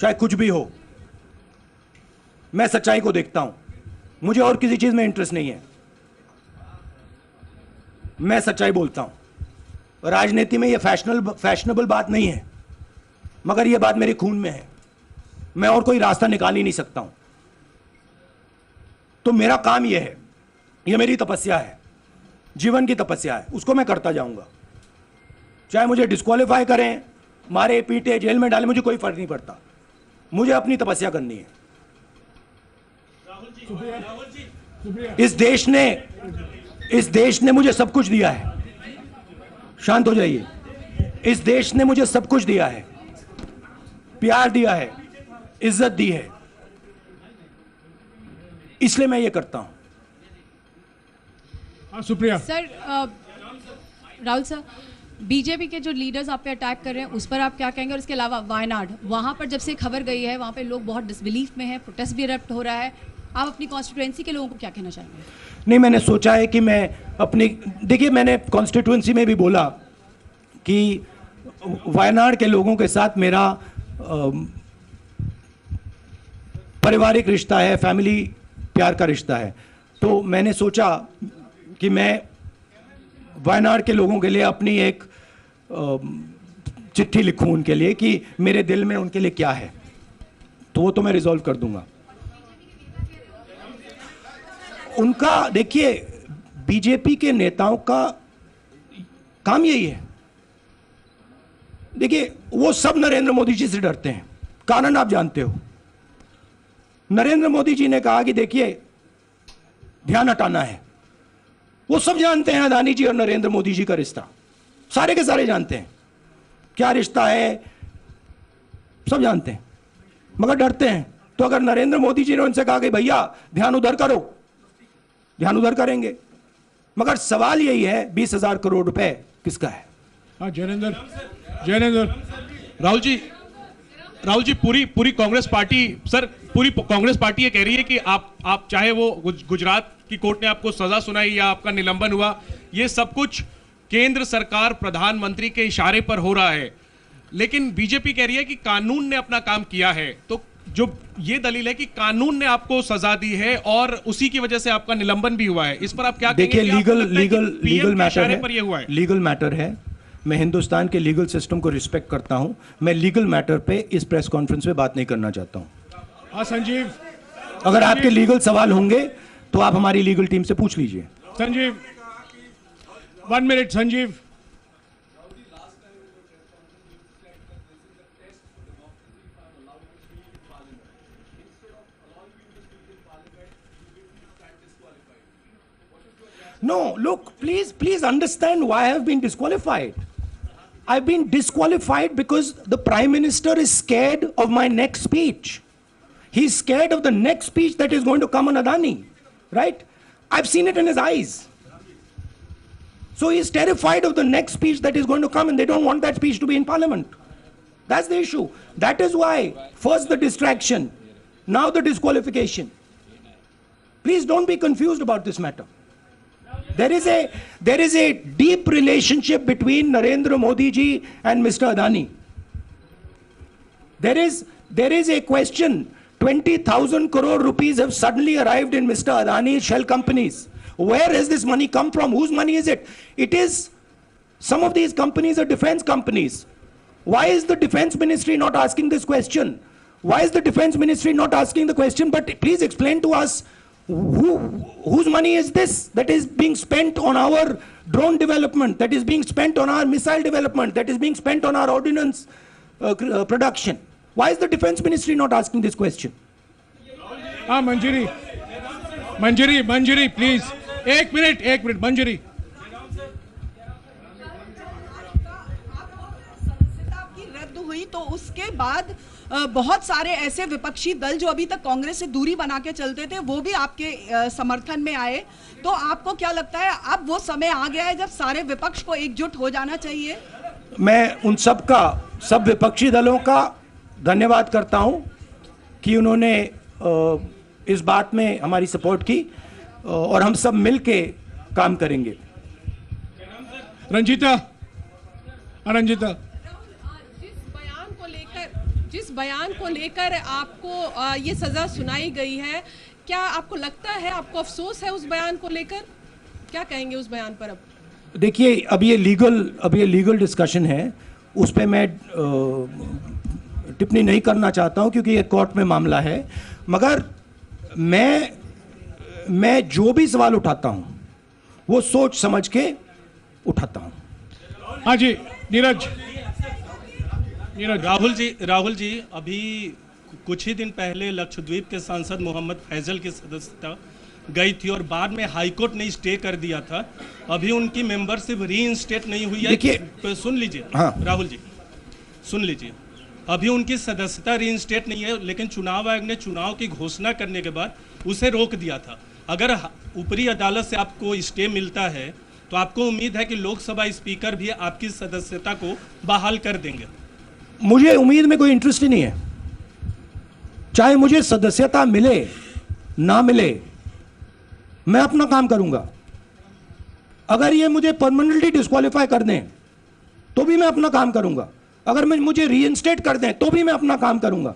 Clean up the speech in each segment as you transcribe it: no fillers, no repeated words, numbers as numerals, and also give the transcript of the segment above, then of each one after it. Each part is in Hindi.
चाहे कुछ भी हो, मैं सच्चाई को देखता हूं, मुझे और किसी चीज में इंटरेस्ट नहीं है, मैं सच्चाई बोलता हूं। राजनीति में यह फैशनेबल बात नहीं है, मगर यह बात मेरे खून में है, मैं और कोई रास्ता निकाल ही नहीं सकता हूं। तो मेरा काम यह है, यह मेरी तपस्या है, जीवन की तपस्या है, उसको मैं करता जाऊंगा। चाहे मुझे डिस्क्वालीफाई करें, मारे पीटे जेल में डाले, मुझे कोई फर्क नहीं पड़ता, मुझे अपनी तपस्या करनी है। इस देश ने मुझे सब कुछ दिया है। शांत हो जाइए। इस देश ने मुझे सब कुछ दिया है, प्यार दिया है, इज्जत दी है, इसलिए मैं ये करता हूं। Supriya sir, Rahul sir, BJP के जो लीडर्स आप पे अटैक कर रहे हैं उस पर आप क्या कहेंगे? और इसके अलावा वायनाड, वहां पर जब से खबर गई है वहां पे लोग बहुत डिसबिलीफ में हैं, प्रोटेस्ट भी इरप्ट हो रहा है, आप अपनी कॉन्स्टिट्यूएंसी के लोगों को क्या कहना चाहेंगे? नहीं, मैंने सोचा है कि मैं अपनी, देखिए मैंने कॉन्स्टिट्यूएंसी में भी बोला कि वायनाड के लोगों के साथ मेरा पारिवारिक रिश्ता है, फैमिली प्यार का रिश्ता है। तो मैंने सोचा कि मैं वायनाड के लोगों के लिए अपनी एक चिट्ठी लिखूं उनके लिए कि मेरे दिल में उनके लिए क्या है, तो वो तो मैं रिजॉल्व कर दूंगा। उनका, देखिए बीजेपी के नेताओं का काम यही है। देखिए वो सब नरेंद्र मोदी जी से डरते हैं, कारण आप जानते हो। नरेंद्र मोदी जी ने कहा कि देखिए ध्यान हटाना है, वो सब जानते हैं अदानी जी और नरेंद्र मोदी जी का रिश्ता, सारे के सारे जानते हैं क्या रिश्ता है, सब जानते हैं, मगर डरते हैं। तो अगर नरेंद्र मोदी जी ने उनसे कहा कि भैया ध्यान उधर करो, ध्यान उधर करेंगे। मगर सवाल यही है 20,000 करोड़ रुपए किसका है? हाँ जैनेंद्र राहुल जी, पूरी कांग्रेस पार्टी, सर पूरी कांग्रेस पार्टी ये कह रही है कि आप चाहे वो गुजरात की कोर्ट ने आपको सजा सुनाई या आपका निलंबन हुआ, ये सब कुछ केंद्र सरकार प्रधानमंत्री के इशारे पर हो रहा है। लेकिन बीजेपी कह रही है कि कानून ने अपना काम किया है। तो जो ये दलील है कि कानून ने आपको सजा दी है और उसी की वजह से आपका निलंबन भी हुआ है, इस पर आप क्या कहेंगे? देखिए लीगल मैटर है, पर ये हुआ है। लीगल मैटर है, मैं हिंदुस्तान के लीगल सिस्टम को रिस्पेक्ट करता हूं, मैं लीगल मैटर पे इस प्रेस कॉन्फ्रेंस में बात नहीं करना चाहता हूं। हाँ संजीव, अगर आपके लीगल सवाल होंगे तो आप हमारी लीगल टीम से पूछ लीजिए। Sanjeev 1 minute. Sanjeev, No, look, please understand why I have been disqualified. I've been disqualified because the Prime Minister is scared of my next speech. He's scared of the next speech that is going to come on Adani, right? I've seen it in his eyes. So he's terrified of the next speech that is going to come, and they don't want that speech to be in Parliament. That's the issue. That is why first the distraction, now the disqualification. Please don't be confused about this matter. There is a deep relationship between Narendra Modi ji and Mr. Adani. There is a question. 20,000 crore rupees have suddenly arrived in Mr. Adani's shell companies. Where has this money come from? Whose money is it? It is, some of these companies are defense companies. Why is the defense ministry not asking this question? Why is the defense ministry not asking the question? But please explain to us, whose money is this that is being spent on our drone development, that is being spent on our missile development, that is being spent on our ordnance production? Why is the defense ministry not asking this question? हाँ मंजरी प्लीज, एक मिनट मंजरी। रद्द हुई तो उसके बाद बहुत सारे ऐसे विपक्षी दल जो अभी तक कांग्रेस से दूरी बना के चलते थे वो भी आपके समर्थन में आए। तो आपको क्या लगता है अब वो समय आ गया है जब सारे विपक्ष को एकजुट हो जाना चाहिए? मैं उन सब विपक्षी दलों का धन्यवाद करता हूं कि उन्होंने इस बात में हमारी सपोर्ट की और हम सब मिलके काम करेंगे। रंजीता, जिस बयान को लेकर आपको ये सजा सुनाई गई है, क्या आपको लगता है, आपको अफसोस है उस बयान को लेकर? क्या कहेंगे उस बयान पर अब? देखिए, अब ये लीगल डिस्कशन है, उस पर मैं टिप्पणी नहीं करना चाहता हूं क्योंकि ये कोर्ट में मामला है। मगर मैं जो भी सवाल उठाता हूं वो सोच समझ के उठाता हूं। हाँ जी, नीरज। राहुल जी, अभी कुछ ही दिन पहले लक्षद्वीप के सांसद मोहम्मद फैजल की सदस्यता गई थी और बाद में हाईकोर्ट ने स्टे कर दिया था। अभी उनकी मेंबरशिप रीइंस्टेट नहीं हुई है। देखिए, सुन लीजिए। हाँ। राहुल जी सुन लीजिए, अभी उनकी सदस्यता रीइंस्टेट नहीं है, लेकिन चुनाव आयोग ने चुनाव की घोषणा करने के बाद उसे रोक दिया था। अगर ऊपरी अदालत से आपको स्टे मिलता है तो आपको उम्मीद है कि लोकसभा स्पीकर भी आपकी सदस्यता को बहाल कर देंगे? मुझे उम्मीद में कोई इंटरेस्ट ही नहीं है। चाहे मुझे सदस्यता मिले ना मिले, मैं अपना काम करूंगा। अगर ये मुझे परमानेंटली डिस्क्वालीफाई कर दें तो भी मैं अपना काम करूंगा। अगर मुझे रीइंस्टेट कर दें तो भी मैं अपना काम करूंगा।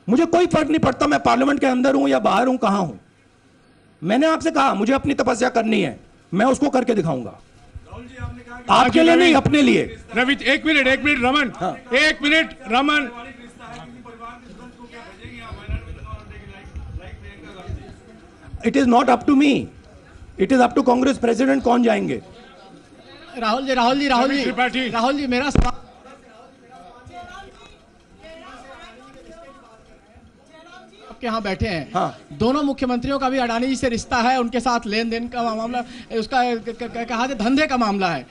मुझे कोई फर्क नहीं पड़ता मैं पार्लियामेंट के अंदर हूं या बाहर हूं, कहां हूं। मैंने आपसे कहा मुझे अपनी तपस्या करनी है, मैं उसको करके दिखाऊंगा। आपके लिए नहीं, अपने लिए। रवि, एक मिनट रमन। हाँ। एक minute Raman. It is not up to me, it is up to Congress president कौन जाएंगे। रवि त्रिपाठी। राहुल जी, मेरा सवाल आपके यहाँ बैठे हैं। हाँ। दोनों मुख्यमंत्रियों का भी अडानी जी से रिश्ता है, उनके साथ लेन देन का मामला, उसका कहा जाए धंधे का मामला है।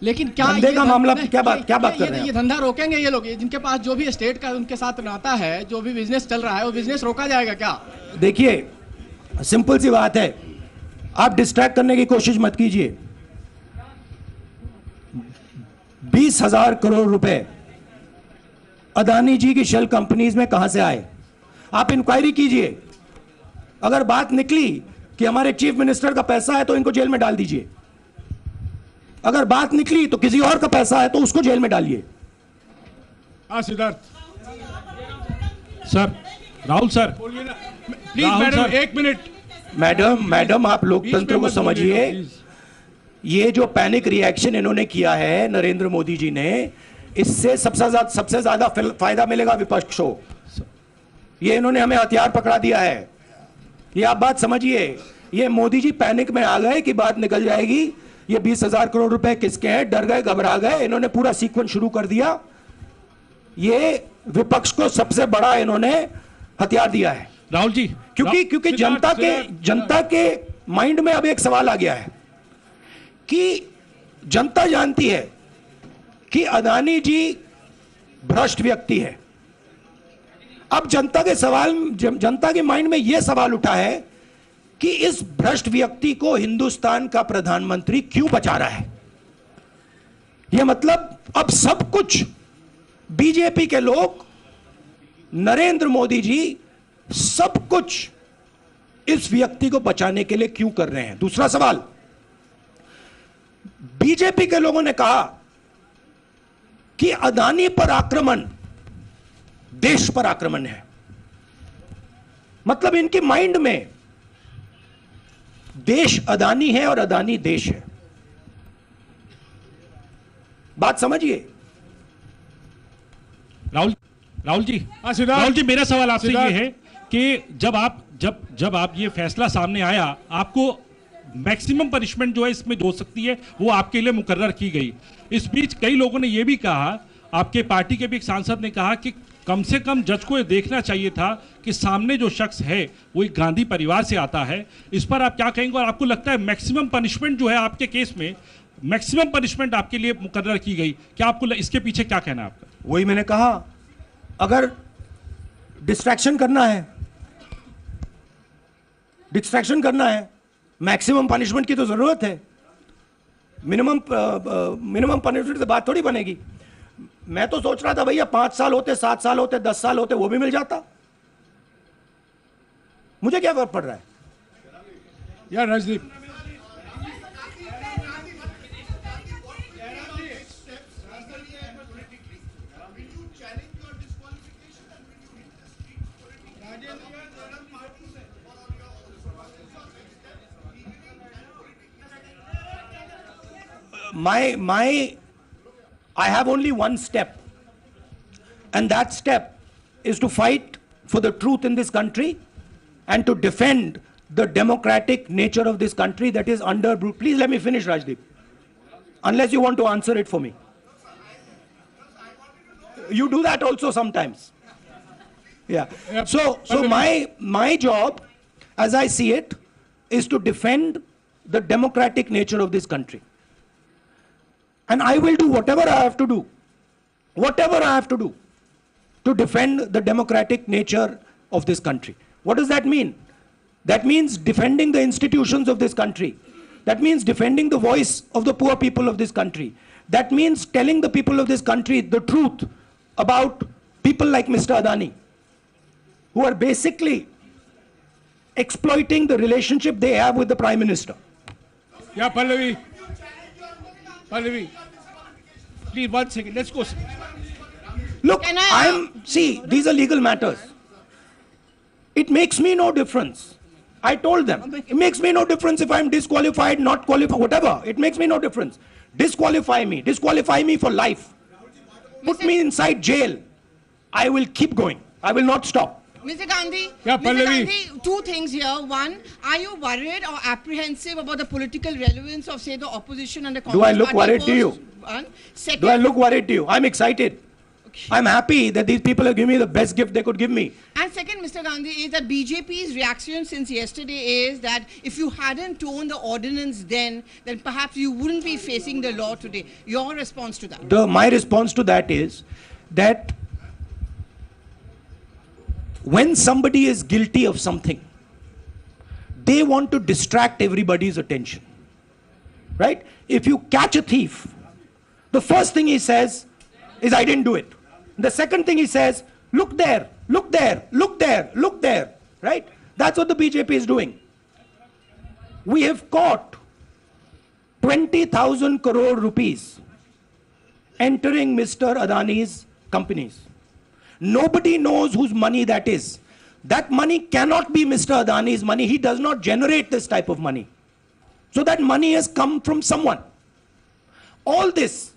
लेकिन क्या धंधे का मामला क्या बात कर रहे हैं? ये धंधा रोकेंगे ये लोग? जिनके पास जो भी स्टेट का उनके साथ नाता है, जो भी बिजनेस चल रहा है, वो बिजनेस रोका जाएगा क्या? देखिए, सिंपल सी बात है, आप डिस्ट्रैक्ट करने की कोशिश मत कीजिए। 20,000 करोड़ रुपए अदानी जी की शेल कंपनीज में कहां से आए? आप इंक्वायरी कीजिए। अगर बात निकली कि हमारे चीफ मिनिस्टर का पैसा है तो इनको जेल में डाल दीजिए। अगर बात निकली तो किसी और का पैसा है तो उसको जेल में डालिए। हाँ Siddharth sir, Rahul sir, please Rahul madam, sir. एक मिनट। मैडम आप लोकतंत्र को समझिए। ये जो पैनिक रिएक्शन इन्होंने किया है नरेंद्र मोदी जी ने, इससे सबसे ज्यादा फायदा मिलेगा विपक्ष को। ये इन्होंने हमें हथियार पकड़ा दिया है। ये आप बात समझिए। ये मोदी जी पैनिक में आ गए कि बात निकल जाएगी, ये 20,000 करोड़ रुपए किसके हैं, डर गए, घबरा गए। इन्होंने पूरा सीक्वेंस शुरू कर दिया। ये विपक्ष को सबसे बड़ा इन्होंने हथियार दिया है। राहुल जी, क्योंकि जनता के माइंड में अब एक सवाल आ गया है कि जनता जानती है कि अदानी जी भ्रष्ट व्यक्ति है। अब जनता के माइंड में यह सवाल उठा है कि इस भ्रष्ट व्यक्ति को हिंदुस्तान का प्रधानमंत्री क्यों बचा रहा है। यह मतलब अब सब कुछ बीजेपी के लोग, नरेंद्र मोदी जी सब कुछ इस व्यक्ति को बचाने के लिए क्यों कर रहे हैं। दूसरा सवाल, बीजेपी के लोगों ने कहा कि अदानी पर आक्रमण देश पर आक्रमण है। मतलब इनके माइंड में देश अदानी है और अदानी देश है। बात समझिए। राहुल जी, हाँ, सिद्धार्थ। राहुल जी, मेरा सवाल आपसे ये सिद्धार्थ। है कि जब आप ये फैसला सामने आया, आपको मैक्सिमम पनिशमेंट जो है इसमें हो सकती है वो आपके लिए मुकर्रर की गई। इस बीच कई लोगों ने ये भी कहा, आपके पार्टी के भी एक सांसद ने कहा कि कम से कम जज को ये देखना चाहिए था कि सामने जो शख्स है वो एक गांधी परिवार से आता है। इस पर आप क्या कहेंगे? और आपको लगता है मैक्सिमम पनिशमेंट जो है आपके केस में, मैक्सिमम पनिशमेंट आपके लिए मुकर्रर की गई, क्या आपको इसके पीछे क्या कहना है आपका? वही मैंने कहा, अगर डिस्ट्रैक्शन करना है, मैक्सिमम पनिशमेंट की तो जरूरत है। मिनिमम पनिशमेंट से बात थोड़ी बनेगी। मैं तो सोच रहा था भैया 5 साल होते, 7 साल होते, 10 साल होते, वो भी मिल जाता। मुझे क्या फर्क पड़ रहा है यार Rajdeep. I have only one step, and that step is to fight for the truth in this country and to defend the democratic nature of this country that is under. Please let me finish, Rajdeep. Unless you want to answer it for me. You do that also sometimes. Yeah. So my job, as I see it, is to defend the democratic nature of this country. And I will do whatever I have to do, to defend the democratic nature of this country. What does that mean? That means defending the institutions of this country. That means defending the voice of the poor people of this country. That means telling the people of this country the truth about people like Mr. Adani, who are basically exploiting the relationship they have with the Prime Minister. Yeah, Pallavi. Please, 1 second. Let's go. Look, see, these are legal matters. It makes me no difference. I told them, it makes me no difference if I'm disqualified, not qualified, whatever. It makes me no difference. Disqualify me for life. Put me inside jail. I will keep going. I will not stop. Mr. Gandhi, Yeah, Mr. Pallavi. Gandhi, two things here. One, are you worried or apprehensive about the political relevance of, say, the opposition and the Congress Do I look party worried to post? you? One. Second, Do I look worried to you? I'm excited. I'm happy that these people have given me the best gift they could give me. And second, Mr. Gandhi, is that BJP's reaction since yesterday is that if you hadn't torn the ordinance then perhaps you wouldn't be facing the law today. Your response to that? My response to that is that when somebody is guilty of something, they want to distract everybody's attention. Right? If you catch a thief, the first thing he says is, I didn't do it. The second thing he says, look there, look there, look there, look there. Right? That's what the BJP is doing. We have caught 20,000 crore rupees entering Mr. Adani's companies. Nobody knows whose money that is. That money cannot be Mr. Adani's money. He does not generate this type of money. So that money has come from someone. All this,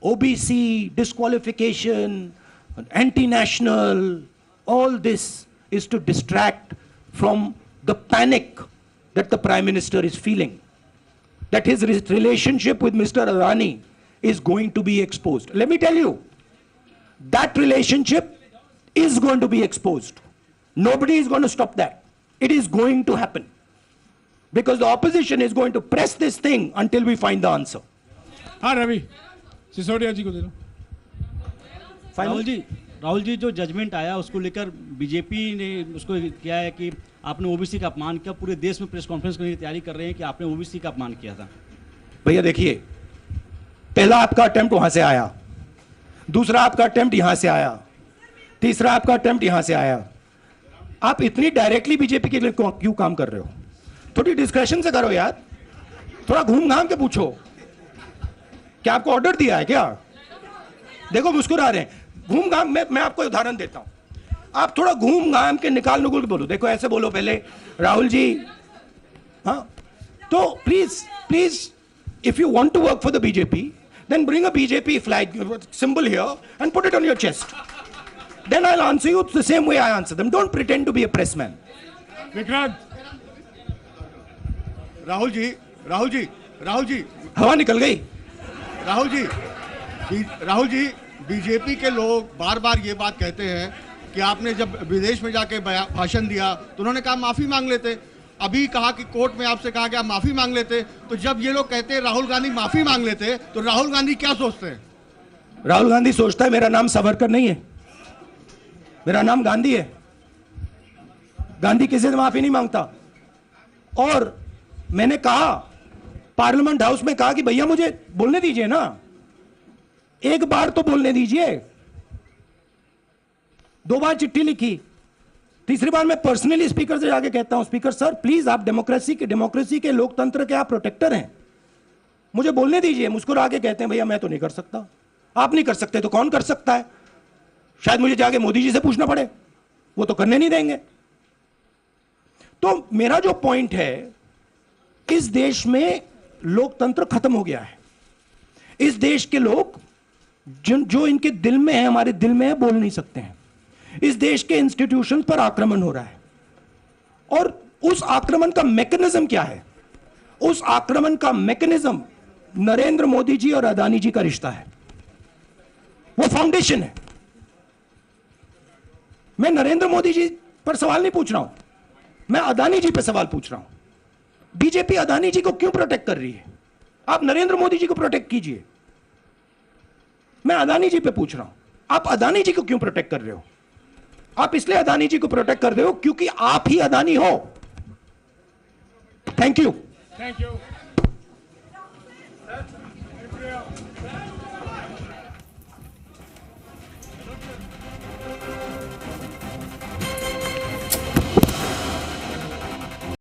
OBC, disqualification, anti-national, all this is to distract from the panic that the Prime Minister is feeling. That his relationship with Mr. Adani is going to be exposed. Let me tell you, that relationship is going to be exposed. Nobody is going to stop that. It is going to happen. Because the opposition is going to press this thing until we find the answer. हाँ रवि, सिसोदिया जी को दे दो. राहुल जी जो जजमेंट आया उसको लेकर बीजेपी ने उसको किया है कि आपने ओबीसी का अपमान किया. पूरे देश में प्रेस कॉन्फ्रेंस करने की तैयारी कर रहे हैं कि आपने ओबीसी का अपमान किया था. भैया देखिए, पहला आपका अटेम्प्ट वहां से आया, दूसरा आपका अटेम्प्ट यहां से आया, तीसरा आपका अटेम्प्ट यहां से आया. आप इतनी डायरेक्टली बीजेपी के लिए क्यों काम कर रहे हो? थोड़ी डिस्कशन से करो यार. थोड़ा घूम घाम के पूछो. क्या आपको ऑर्डर दिया है क्या? देखो मुस्कुरा रहे हैं. घूम घाम, मैं आपको उदाहरण देता हूं. आप थोड़ा घूम घाम के निकाल नुकुल के बोलो. देखो ऐसे बोलो पहले, राहुल जी. हाँ, तो please if you want to work for the BJP, then bring a BJP flag symbol here and put it on your chest. Then I'll answer you the same way I answer them. Don't pretend to be a pressman. Vikrant. Rahul ji हवा निकल गई. राहुल जी बीजेपी के लोग बार बार ये बात कहते हैं कि आपने जब विदेश में जाके भाषण दिया तो उन्होंने कहा माफी मांग लेते. अभी कहा कि कोर्ट में आपसे कहा कि आप माफी मांग लेते. तो जब ये लोग कहते हैं राहुल गांधी माफी मांग लेते, तो राहुल गांधी क्या सोचते हैं? राहुल गांधी सोचता है मेरा नाम सावरकर नहीं है, मेरा नाम गांधी है. गांधी किसी से माफी नहीं मांगता. और मैंने कहा, पार्लियामेंट हाउस में कहा कि भैया मुझे बोलने दीजिए ना, एक बार तो बोलने दीजिए. 2 बार चिट्ठी लिखी, तीसरी बार मैं पर्सनली स्पीकर से जाके कहता हूं, स्पीकर सर प्लीज, आप डेमोक्रेसी के लोकतंत्र के आप प्रोटेक्टर हैं, मुझे बोलने दीजिए. मुस्कुरा के कहते हैं भैया मैं तो नहीं कर सकता. आप नहीं कर सकते तो कौन कर सकता है? शायद मुझे जाके मोदी जी से पूछना पड़े. वो तो करने नहीं देंगे। तो मेरा जो पॉइंट है, इस देश में लोकतंत्र खत्म हो गया है। इस देश के लोग जो इनके दिल में है, हमारे दिल में है, बोल नहीं सकते हैं। इस देश के इंस्टीट्यूशन पर आक्रमण हो रहा है, और उस आक्रमण का मैकेनिज्म क्या है? उस आक्रमण का मैकेनिज्म नरेंद्र मोदी जी और अदानी जी का रिश्ता है, वो फाउंडेशन है। मैं नरेंद्र मोदी जी पर सवाल नहीं पूछ रहा हूं, मैं अदानी जी पर सवाल पूछ रहा हूं। बीजेपी अदानी जी को क्यों प्रोटेक्ट कर रही है? आप नरेंद्र मोदी जी को प्रोटेक्ट कीजिए। मैं अदानी जी पे पूछ रहा हूं, आप अदानी जी को क्यों प्रोटेक्ट कर रहे हो? आप इसलिए अदानी जी को प्रोटेक्ट कर रहे हो क्योंकि आप ही अदानी हो। Thank you. Thank you.